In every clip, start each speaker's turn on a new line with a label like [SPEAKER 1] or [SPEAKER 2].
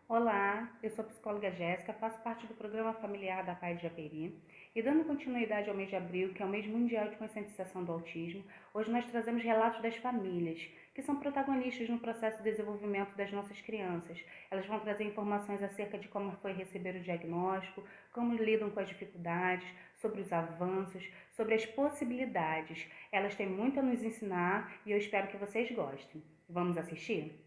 [SPEAKER 1] Olá, eu sou a psicóloga Jéssica, faço parte do programa familiar da Paz de Japeri e dando continuidade ao mês de abril, que é o mês mundial de conscientização do autismo, hoje nós trazemos relatos das famílias, que são protagonistas no processo de desenvolvimento das nossas crianças. Elas vão trazer informações acerca de como foi receber o diagnóstico, como lidam com as dificuldades, sobre os avanços, sobre as possibilidades. Elas têm muito a nos ensinar e eu espero que vocês gostem. Vamos assistir?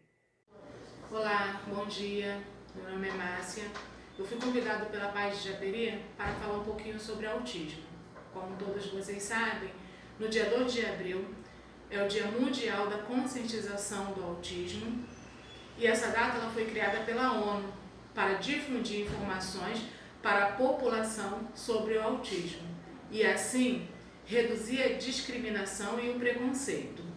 [SPEAKER 2] Olá, bom dia. Meu nome é Márcia. Eu fui convidada pela Paz de Japeri para falar um pouquinho sobre autismo. Como todos vocês sabem, no dia 2 de abril é o Dia Mundial da Conscientização do Autismo e essa data ela foi criada pela ONU para difundir informações para a população sobre o autismo e assim reduzir a discriminação e o preconceito.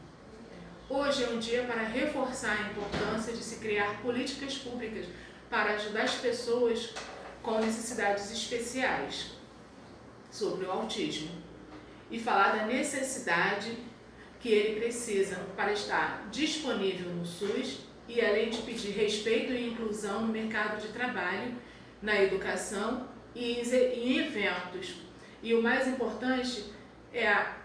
[SPEAKER 2] Hoje é um dia para reforçar a importância de se criar políticas públicas para ajudar as pessoas com necessidades especiais sobre o autismo e falar da necessidade que ele precisa para estar disponível no SUS e além de pedir respeito e inclusão no mercado de trabalho, na educação e em eventos. E o mais importante é a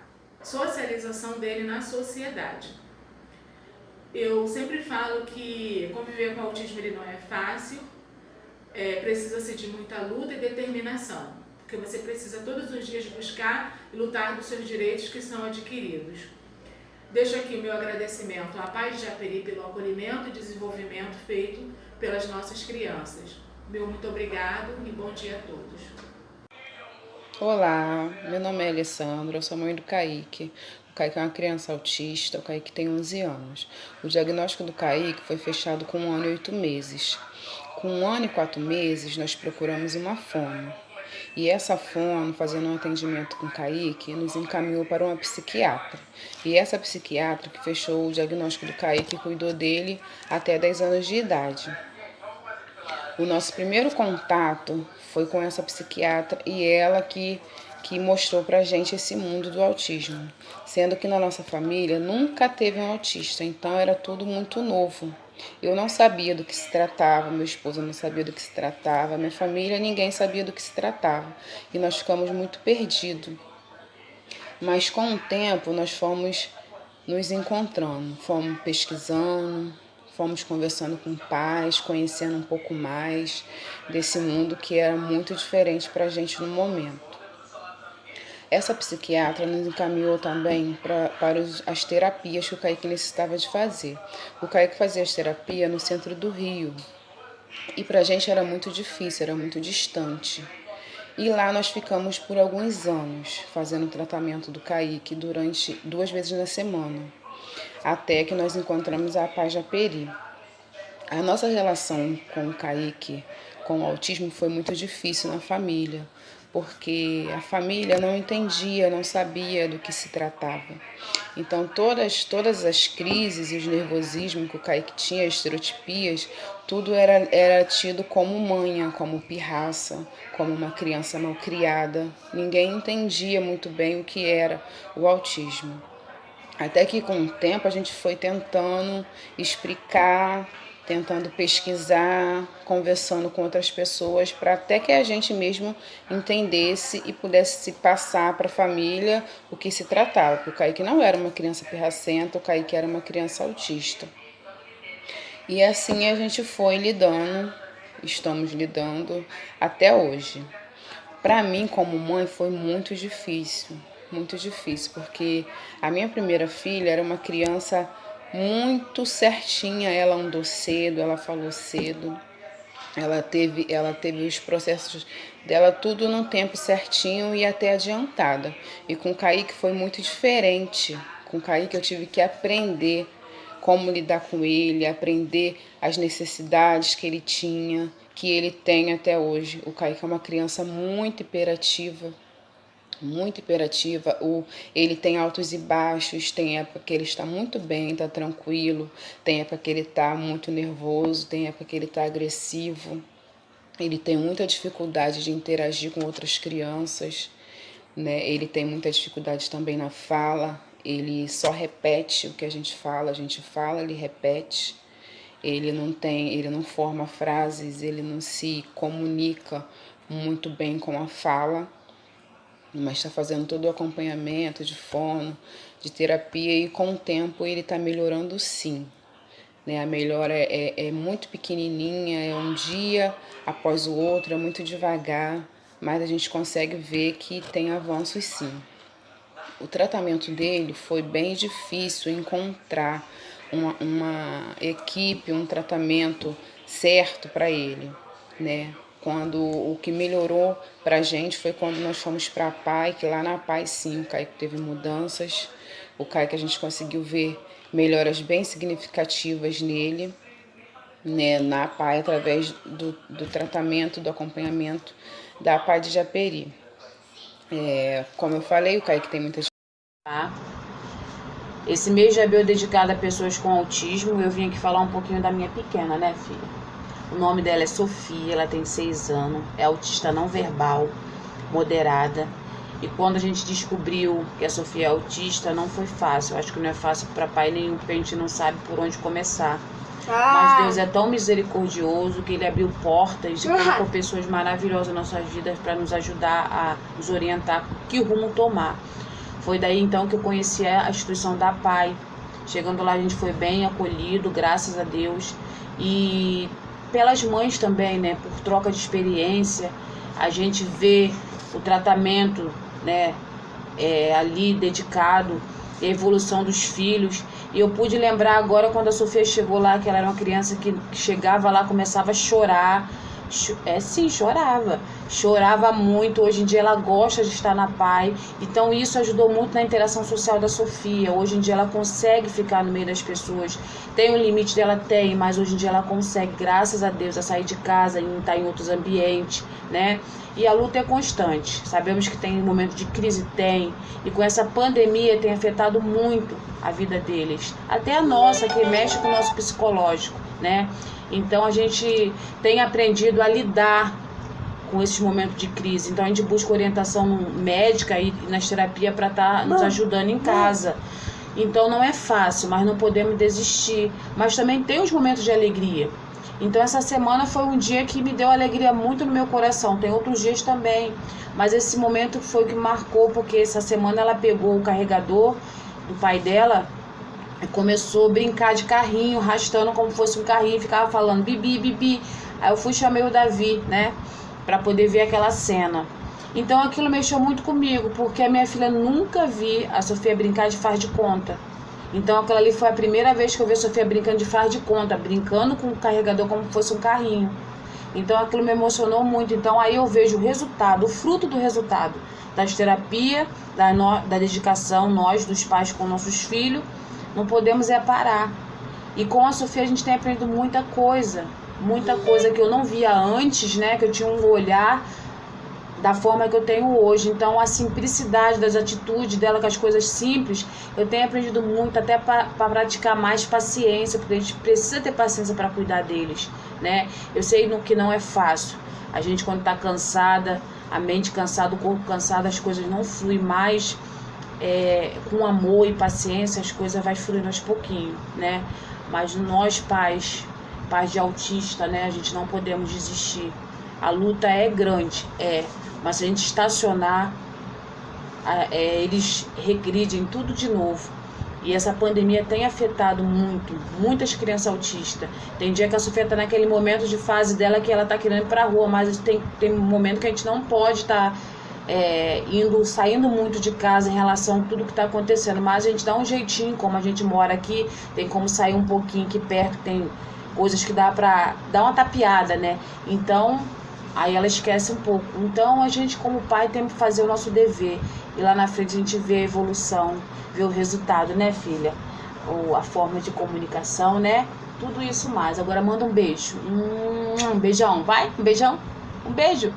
[SPEAKER 2] socialização dele na sociedade. Eu sempre falo que conviver com o autismo ele não é fácil, precisa-se de muita luta e determinação, porque você precisa todos os dias buscar e lutar dos seus direitos que são adquiridos. Deixo aqui o meu agradecimento à Paz de Japeri pelo acolhimento e desenvolvimento feito pelas nossas crianças. Meu muito obrigado e bom dia a todos.
[SPEAKER 3] Olá, meu nome é Alessandra, eu sou mãe do Kaique. O Kaique é uma criança autista, o Kaique tem 11 anos. O diagnóstico do Kaique foi fechado com 1 ano e 8 meses. Com 1 ano e 4 meses, nós procuramos uma fono. E essa fono, fazendo um atendimento com o Kaique, nos encaminhou para uma psiquiatra. E essa psiquiatra que fechou o diagnóstico do Kaique cuidou dele até 10 anos de idade. O nosso primeiro contato foi com essa psiquiatra e ela que mostrou pra gente esse mundo do autismo. Sendo que na nossa família nunca teve um autista, então era tudo muito novo. Eu não sabia do que se tratava, meu esposo não sabia do que se tratava, minha família, ninguém sabia do que se tratava. E nós ficamos muito perdidos. Mas com o tempo nós fomos nos encontrando, fomos pesquisando, fomos conversando com pais, conhecendo um pouco mais desse mundo que era muito diferente para a gente no momento. Essa psiquiatra nos encaminhou também para as terapias que o Kaique necessitava de fazer. O Kaique fazia as terapias no centro do Rio e para a gente era muito difícil, era muito distante. E lá nós ficamos por alguns anos fazendo o tratamento do Kaique durante 2 vezes na semana, até que nós encontramos a Paz Japeri. A nossa relação com o Kaique, com o autismo, foi muito difícil na família, porque a família não entendia, não sabia do que se tratava. Então, todas as crises e os nervosismos que o Kaique tinha, as estereotipias, tudo era tido como manha, como pirraça, como uma criança mal criada. Ninguém entendia muito bem o que era o autismo. Até que com o tempo a gente foi tentando explicar, tentando pesquisar, conversando com outras pessoas, para até que a gente mesmo entendesse e pudesse se passar para a família o que se tratava. Porque o Kaique não era uma criança pirracenta, o Kaique era uma criança autista. E assim a gente foi lidando, estamos lidando até hoje. Para mim, como mãe, foi muito difícil, porque a minha primeira filha era uma criança muito certinha, ela andou cedo, ela falou cedo, ela teve os processos dela tudo num tempo certinho e até adiantada. E com o Kaique foi muito diferente. Com o Kaique eu tive que aprender como lidar com ele, aprender as necessidades que ele tinha, que ele tem até hoje. O Kaique é uma criança muito hiperativa, muito hiperativa. Ele tem altos e baixos, tem época que ele está muito bem, está tranquilo, tem época que ele está muito nervoso, tem época que ele está agressivo. Ele tem muita dificuldade de interagir com outras crianças, né? Ele tem muita dificuldade também na fala, ele só repete o que a gente fala, ele repete. ele não forma frases, ele não se comunica muito bem com a fala, mas está fazendo todo o acompanhamento de fono, de terapia, e com o tempo ele está melhorando sim. Né? A melhora é muito pequenininha, é um dia após o outro, é muito devagar, mas a gente consegue ver que tem avanços sim. O tratamento dele foi bem difícil encontrar uma equipe, um tratamento certo para ele, né? Quando o que melhorou para a gente foi quando nós fomos para a PAI, que lá na PAI sim, o Kaique teve mudanças, o Kaique a gente conseguiu ver melhoras bem significativas nele, né, na PAI, através do tratamento, do acompanhamento da PAI de Japeri. Como eu falei, o Kaique tem muitas...
[SPEAKER 4] Esse mês de abril é dedicado a pessoas com autismo. Eu vim aqui falar um pouquinho da minha pequena, né, filha? O nome dela é Sofia, ela tem 6 anos, é autista não verbal, moderada. E quando a gente descobriu que a Sofia é autista, não foi fácil. Eu acho que não é fácil para pai nenhum, porque a gente não sabe por onde começar. Mas Deus é tão misericordioso que Ele abriu portas e colocou pessoas maravilhosas nas nossas vidas para nos ajudar a nos orientar que rumo tomar. Foi daí então que eu conheci a instituição da PAI. Chegando lá a gente foi bem acolhido, graças a Deus. E pelas mães também, né, por troca de experiência, a gente vê o tratamento, né, ali dedicado, a evolução dos filhos. E eu pude lembrar agora quando a Sofia chegou lá, que ela era uma criança que chegava lá, começava a chorar. Sim, chorava muito. Hoje em dia ela gosta de estar na PAI, então isso ajudou muito na interação social da Sofia. Hoje em dia ela consegue ficar no meio das pessoas. Tem um limite dela? Tem, mas hoje em dia ela consegue, graças a Deus, a sair de casa e estar em outros ambientes, né? E a luta é constante. Sabemos que tem momento de crise, e com essa pandemia tem afetado muito a vida deles, até a nossa, que mexe com o nosso psicológico, né? Então a gente tem aprendido a lidar com esses momentos de crise. Então a gente busca orientação médica e nas terapias para estar nos ajudando em casa. Então não é fácil, mas não podemos desistir. Mas também tem os momentos de alegria. Então essa semana foi um dia que me deu alegria muito no meu coração. Tem outros dias também, mas esse momento foi o que marcou, porque essa semana ela pegou o carregador do pai dela e começou a brincar de carrinho, arrastando como fosse um carrinho, e ficava falando bibi, bibi. Aí eu fui e chamei o Davi, né, para poder ver aquela cena. Então aquilo mexeu muito comigo, porque a minha filha nunca vi a Sofia brincar de faz de conta. Então aquela ali foi a primeira vez que eu vi a Sofia brincando de faz de conta, brincando com o carregador como fosse um carrinho. Então aquilo me emocionou muito. Então aí eu vejo o resultado, o fruto do resultado das terapias, da dedicação, nós dos pais com nossos filhos. Não podemos parar. E com a Sofia a gente tem aprendido muita coisa que eu não via antes, né? Que eu tinha um olhar da forma que eu tenho hoje. Então a simplicidade das atitudes dela, com as coisas simples, eu tenho aprendido muito, até para praticar mais paciência, porque a gente precisa ter paciência para cuidar deles, né? Eu sei que não é fácil. A gente, quando está cansada, a mente cansada, o corpo cansado, as coisas não fluem mais. Com amor e paciência as coisas vai fluindo aos pouquinhos, né? Mas nós pais de autista, né, a gente não podemos desistir. A luta é grande, mas se a gente estacionar, eles regridem tudo de novo. E essa pandemia tem afetado muitas crianças autistas. Tem dia que a Sofia está naquele momento de fase dela que ela está querendo ir para a rua, mas tem um momento que a gente não pode estar saindo muito de casa em relação a tudo que está acontecendo, mas a gente dá um jeitinho. Como a gente mora aqui, tem como sair um pouquinho aqui perto, tem coisas que dá para dar uma tapeada, né? Então aí ela esquece um pouco. Então a gente, como pai, tem que fazer o nosso dever, e lá na frente a gente vê a evolução, vê o resultado, né, filha? Ou a forma de comunicação, né? Tudo isso mais. Agora manda um beijo, um beijão, vai, um beijão, um beijo.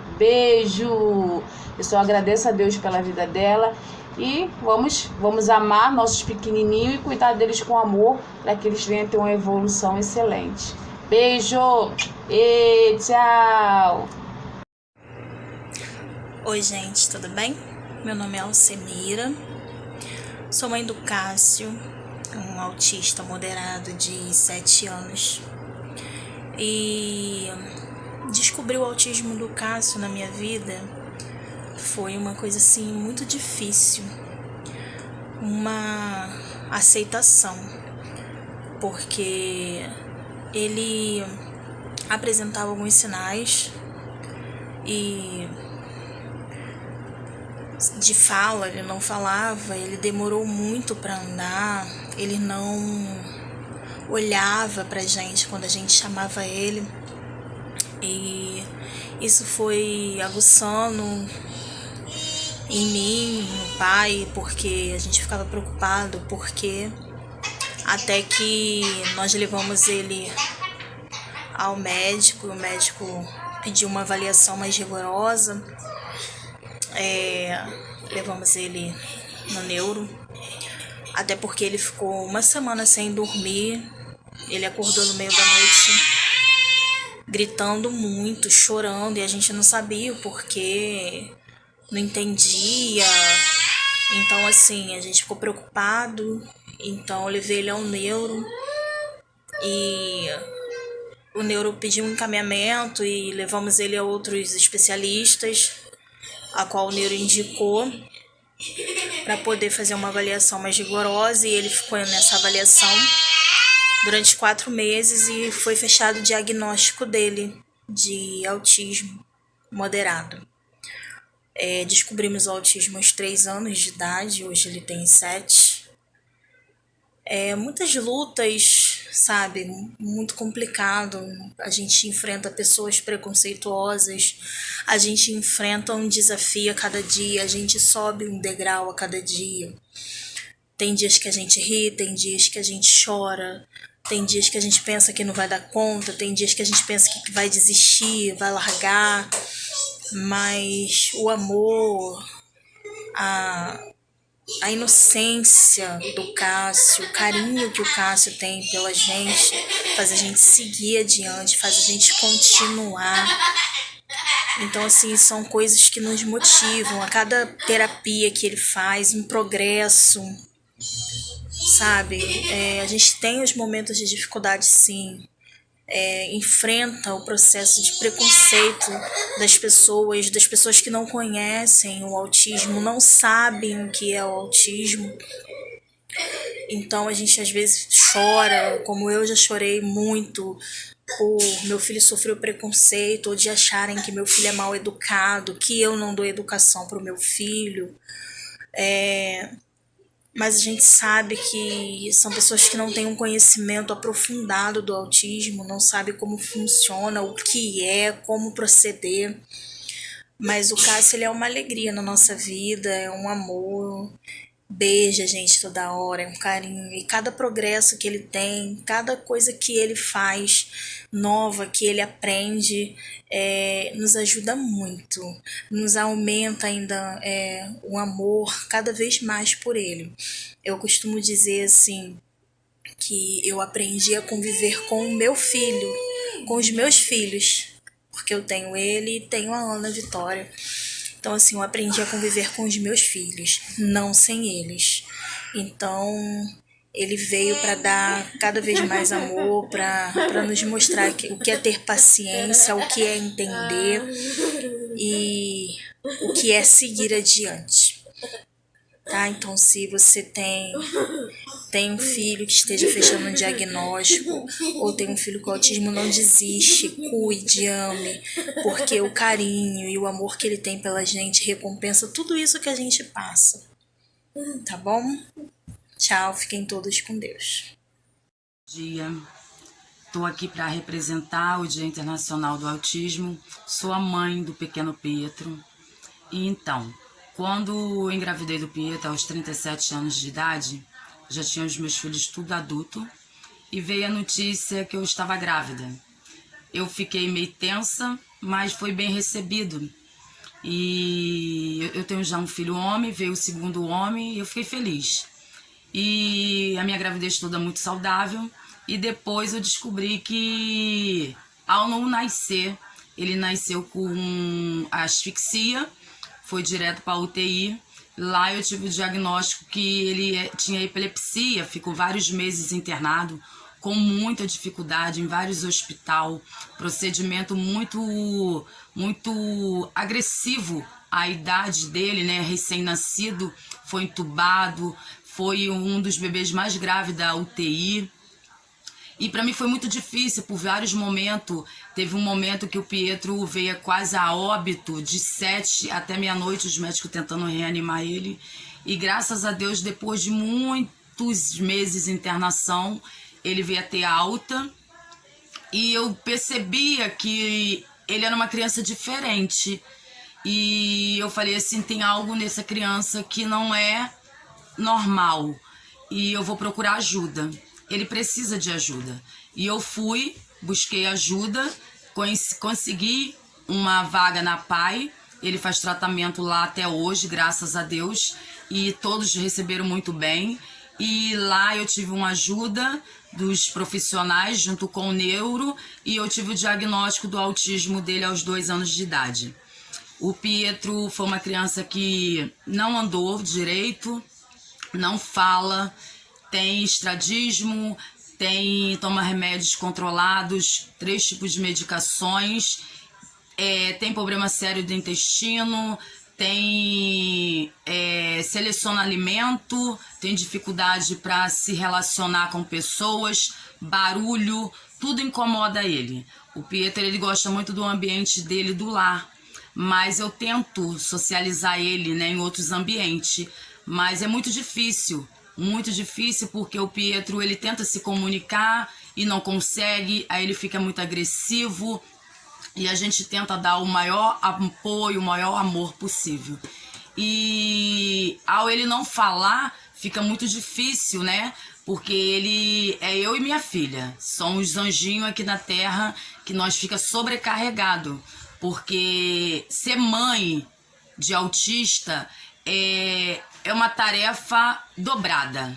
[SPEAKER 4] Eu só agradeço a Deus pela vida dela, e vamos amar nossos pequenininhos e cuidar deles com amor, para que eles venham ter uma evolução excelente. Beijo e tchau!
[SPEAKER 5] Oi gente, tudo bem? Meu nome é Alcemira, sou mãe do Cássio, um autista moderado de 7 anos. E descobrir o autismo do Cássio na minha vida foi uma coisa assim muito difícil, uma aceitação, porque ele apresentava alguns sinais e de fala, ele não falava, ele demorou muito para andar, ele não olhava pra gente quando a gente chamava ele, e isso foi aguçando em mim, no pai, porque a gente ficava preocupado, porque até que nós levamos ele ao médico, o médico pediu uma avaliação mais rigorosa, levamos ele no neuro, até porque ele ficou uma semana sem dormir, ele acordou no meio da noite gritando muito, chorando, e a gente não sabia o porquê, não entendia. Então assim, a gente ficou preocupado, então eu levei ele ao neuro e o neuro pediu um encaminhamento e levamos ele a outros especialistas, a qual o neuro indicou para poder fazer uma avaliação mais rigorosa, e ele ficou nessa avaliação durante 4 meses e foi fechado o diagnóstico dele de autismo moderado. Descobrimos o autismo aos 3 anos de idade, hoje ele tem 7. Muitas lutas, sabe? Muito complicado. A gente enfrenta pessoas preconceituosas, a gente enfrenta um desafio a cada dia, a gente sobe um degrau a cada dia. Tem dias que a gente ri, tem dias que a gente chora, tem dias que a gente pensa que não vai dar conta, tem dias que a gente pensa que vai desistir, vai largar, mas o amor, a inocência do Cássio, o carinho que o Cássio tem pela gente, faz a gente seguir adiante, faz a gente continuar. Então, assim, são coisas que nos motivam. A cada terapia que ele faz, um progresso, sabe? A gente tem os momentos de dificuldade, sim. Enfrenta o processo de preconceito das pessoas que não conhecem o autismo, não sabem o que é o autismo. Então a gente às vezes chora, como eu já chorei muito, por meu filho sofreu preconceito, ou de acharem que meu filho é mal educado, que eu não dou educação para o meu filho. Mas a gente sabe que são pessoas que não têm um conhecimento aprofundado do autismo, não sabem como funciona, o que é, como proceder. Mas o Cássio, ele é uma alegria na nossa vida, é um amor, beija a gente toda hora, é um carinho. E cada progresso que ele tem, cada coisa que ele faz nova, que ele aprende, nos ajuda muito, nos aumenta ainda o amor cada vez mais por ele. Eu costumo dizer assim, que eu aprendi a conviver com o meu filho, com os meus filhos, porque eu tenho ele e tenho a Ana Vitória. Então assim, eu aprendi a conviver com os meus filhos, não sem eles. Então ele veio para dar cada vez mais amor, para nos mostrar o que é ter paciência, o que é entender e o que é seguir adiante. Tá? Então, se você tem um filho que esteja fechando um diagnóstico, ou tem um filho com autismo, não desiste, cuide, ame, porque o carinho e o amor que ele tem pela gente recompensa tudo isso que a gente passa. Tá bom? Tchau, fiquem todos com Deus.
[SPEAKER 6] Bom dia, estou aqui para representar o Dia Internacional do Autismo. Sou a mãe do pequeno Pietro. E então, quando eu engravidei do Pietro aos 37 anos de idade, já tinha os meus filhos tudo adulto, e veio a notícia que eu estava grávida. Eu fiquei meio tensa, mas foi bem recebido. E eu tenho já um filho homem, veio o segundo homem, e eu fiquei feliz. E a minha gravidez toda muito saudável, e depois eu descobri que ao não nascer, ele nasceu com asfixia, foi direto para a UTI. Lá eu tive o diagnóstico que ele tinha epilepsia, ficou vários meses internado com muita dificuldade em vários hospitais, procedimento muito agressivo. A idade dele, né, recém-nascido, foi entubado, foi um dos bebês mais graves da UTI. E para mim foi muito difícil por vários momentos. Teve um momento que o Pietro veio quase a óbito, de 7 até meia-noite, os médicos tentando reanimar ele. E graças a Deus, depois de muitos meses de internação, ele veio a ter alta. E eu percebia que ele era uma criança diferente. E eu falei assim, tem algo nessa criança que não é normal. E eu vou procurar ajuda. Ele precisa de ajuda. E eu fui, busquei ajuda, consegui uma vaga na PAI. Ele faz tratamento lá até hoje, graças a Deus. E todos receberam muito bem. E lá eu tive uma ajuda dos profissionais junto com o neuro. E eu tive o diagnóstico do autismo dele aos 2 anos de idade. O Pietro foi uma criança que não andou direito, não fala, tem estradismo, toma remédios controlados, 3 tipos de medicações, tem problema sério do intestino, seleciona alimento, tem dificuldade para se relacionar com pessoas, barulho, tudo incomoda ele. O Pietro, ele gosta muito do ambiente dele, do lar, mas eu tento socializar ele, né, em outros ambientes, mas é muito difícil porque o Pietro, ele tenta se comunicar e não consegue, aí ele fica muito agressivo e a gente tenta dar o maior apoio, o maior amor possível. E ao ele não falar, fica muito difícil, né? Porque ele é eu e minha filha, somos anjinhos aqui na Terra que nós fica sobrecarregado, porque ser mãe de autista é uma tarefa dobrada.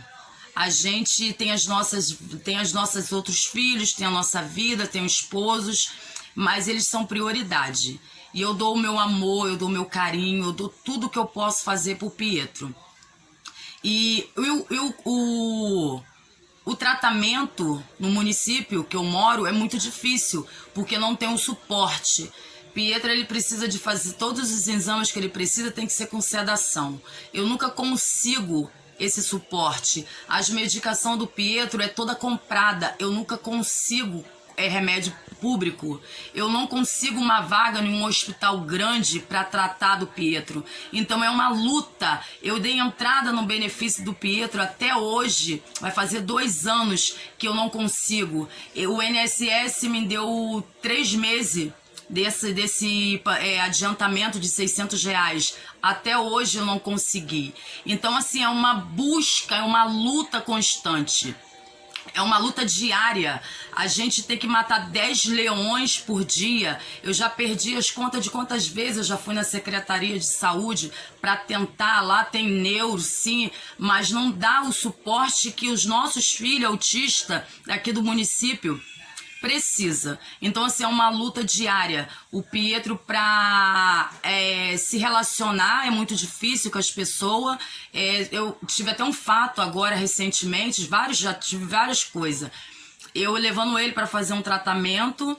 [SPEAKER 6] A gente tem as nossas outros filhos, tem a nossa vida, tem os esposos, mas eles são prioridade. E eu dou o meu amor, eu dou o meu carinho, eu dou tudo que eu posso fazer pro Pietro. E o tratamento no município que eu moro é muito difícil, porque não tem um suporte. Pietro, ele precisa de fazer todos os exames que ele precisa, tem que ser com sedação. Eu nunca consigo esse suporte. As medicações do Pietro é toda comprada. Eu nunca consigo remédio público. Eu não consigo uma vaga em um hospital grande para tratar do Pietro. Então é uma luta. Eu dei entrada no benefício do Pietro até hoje. Vai fazer 2 anos que eu não consigo. O INSS me deu 3 meses desse adiantamento de R$600. Até hoje eu não consegui. Então, assim, é uma busca, é uma luta constante. É uma luta diária. A gente tem que matar 10 leões por dia. Eu já perdi as contas de quantas vezes eu já fui na Secretaria de Saúde para tentar. Lá tem neuro, sim, mas não dá o suporte que os nossos filhos autistas aqui do município precisa. Então, assim, é uma luta diária. O Pietro, para se relacionar, é muito difícil com as pessoas. Eu tive até um fato agora, recentemente, já tive várias coisas. Eu levando ele para fazer um tratamento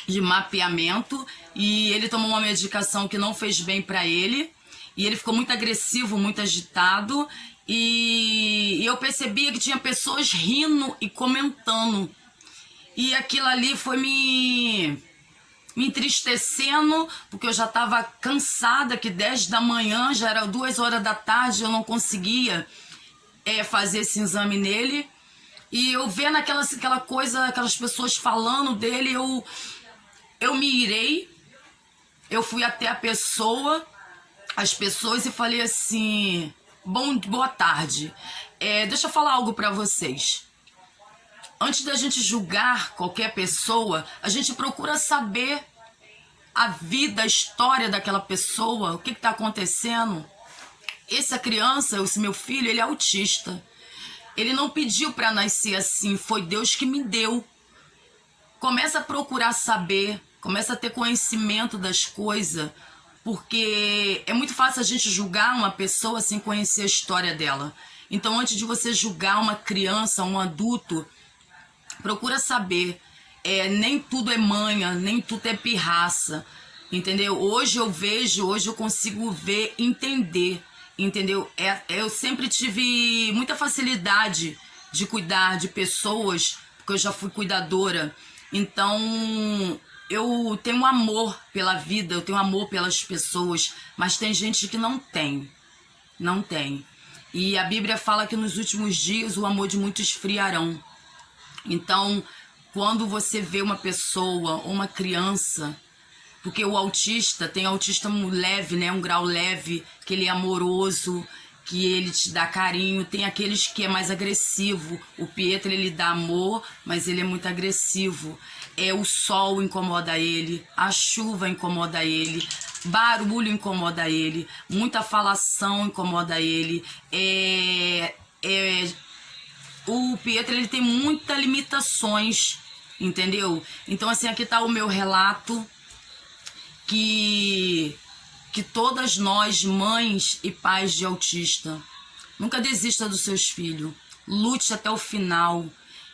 [SPEAKER 6] de mapeamento e ele tomou uma medicação que não fez bem para ele. E ele ficou muito agressivo, muito agitado. E eu percebia que tinha pessoas rindo e comentando. E aquilo ali foi me entristecendo, porque eu já estava cansada, que 10 da manhã, já era 2 horas da tarde, eu não conseguia fazer esse exame nele. E eu vendo aquela coisa, aquelas pessoas falando dele, eu me irei, eu fui até as pessoas e falei assim, boa tarde, deixa eu falar algo para vocês. Antes da gente julgar qualquer pessoa, a gente procura saber a vida, a história daquela pessoa, o que está acontecendo. Essa criança, esse meu filho, ele é autista. Ele não pediu para nascer assim, foi Deus que me deu. Começa a procurar saber, começa a ter conhecimento das coisas, porque é muito fácil a gente julgar uma pessoa sem conhecer a história dela. Então, antes de você julgar uma criança, um adulto, Procura saber. Nem tudo é manha, nem tudo é pirraça, entendeu? Hoje eu consigo ver, entender, entendeu? Eu sempre tive muita facilidade de cuidar de pessoas, porque eu já fui cuidadora. Então, eu tenho amor pela vida, eu tenho amor pelas pessoas, mas tem gente que não tem. Não tem. E a Bíblia fala que nos últimos dias o amor de muitos esfriarão. Então, quando você vê uma pessoa ou uma criança, porque o autista tem autista leve, né, um grau leve, que ele é amoroso, que ele te dá carinho, tem aqueles que é mais agressivo. O Pietro, ele dá amor, mas ele é muito agressivo. O sol incomoda ele, a chuva incomoda ele, barulho incomoda ele, muita falação incomoda ele. O Pietro, ele tem muitas limitações, entendeu? Então, assim, aqui tá o meu relato, que todas nós, mães e pais de autista, nunca desista dos seus filhos, lute até o final.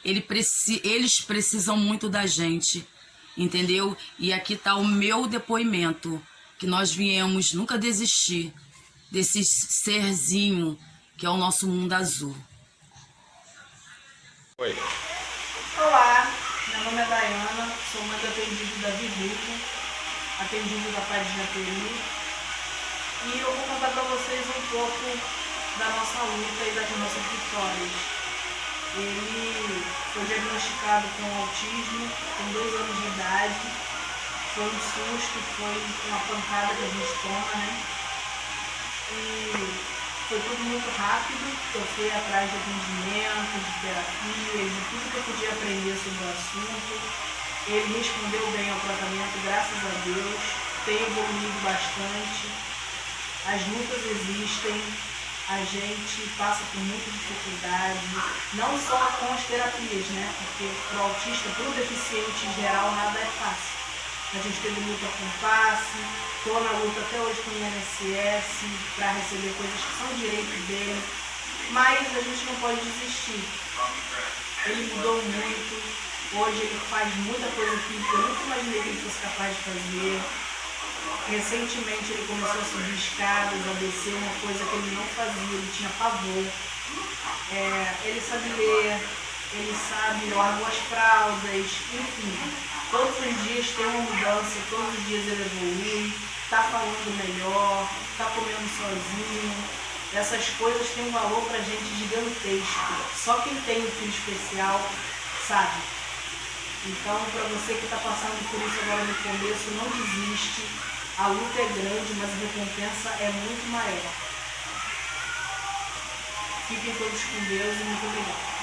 [SPEAKER 6] Eles precisam muito da gente, entendeu? E aqui tá o meu depoimento, que nós viemos nunca desistir desse serzinho que é o nosso mundo azul.
[SPEAKER 7] Oi.
[SPEAKER 2] Olá, meu nome é Dayana, sou mãe do atendido da Vivico, atendido da Paz de Japeri, e eu vou contar para vocês um pouco da nossa luta e das nossas vitórias. Ele foi diagnosticado com autismo com 2 anos de idade, foi um susto, foi uma pancada que a gente toma, né? E foi tudo muito rápido, eu fui atrás de atendimento, de terapia, de tudo que eu podia aprender sobre o assunto. Ele respondeu bem ao tratamento, graças a Deus, tem evoluído bastante. As lutas existem, a gente passa por muita dificuldade, não só com as terapias, né? Porque para o autista, para o deficiente em geral, nada é fácil. A gente teve luta com passe, estou na luta até hoje com o INSS para receber coisas que são direitos dele, mas a gente não pode desistir. Ele mudou muito, hoje ele faz muita coisa que eu nunca imaginei que ele fosse capaz de fazer. Recentemente ele começou a subir escadas, a descer, uma coisa que ele não fazia, ele tinha pavor. Ele sabe ler, ele sabe, largou as fraldas, enfim. Todos os dias tem uma mudança, todos os dias ele evolui, está falando melhor, está comendo sozinho. Essas coisas têm um valor pra gente gigantesco. Só quem tem um filho especial sabe. Então, para você que está passando por isso agora no começo, não desiste. A luta é grande, mas a recompensa é muito maior. Fiquem todos com Deus e muito obrigada.